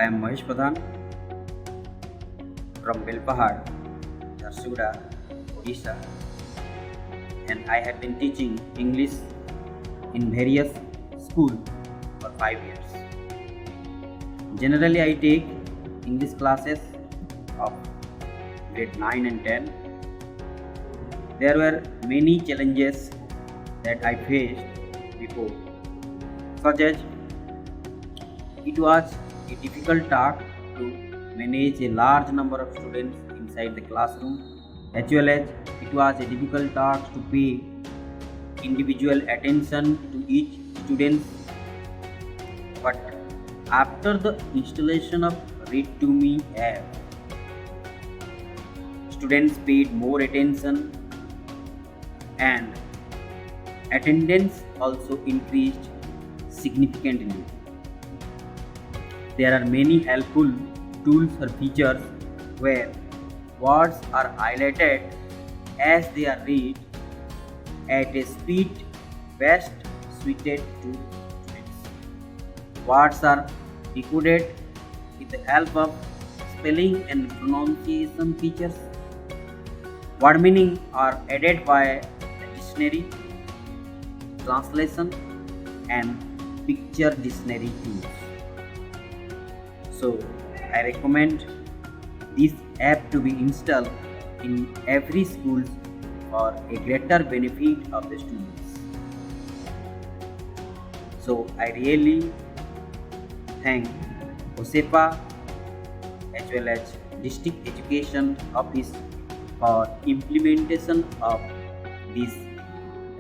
I am Mahesh Padhan from Belpahad, Jharsuguda, Odisha, and I have been teaching English in various schools for 5 years. Generally, I take English classes of grade 9 and 10. There were many challenges that I faced before, such as it was a difficult task to manage a large number of students inside the classroom, as well as it was a difficult task to pay individual attention to each student. But after the installation of ReadToMe app, students paid more attention and attendance also increased significantly. There are many helpful tools or features where words are highlighted as they are read at a speed best suited to students. Words are decoded with the help of spelling and pronunciation features. Word meaning are added by the dictionary, translation, and picture dictionary tools. So, I recommend this app to be installed in every school for a greater benefit of the students. So, I really thank OSEPA as well as District Education Office for implementation of this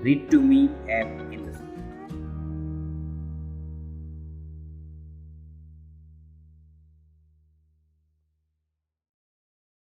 ReadToMe app in the school.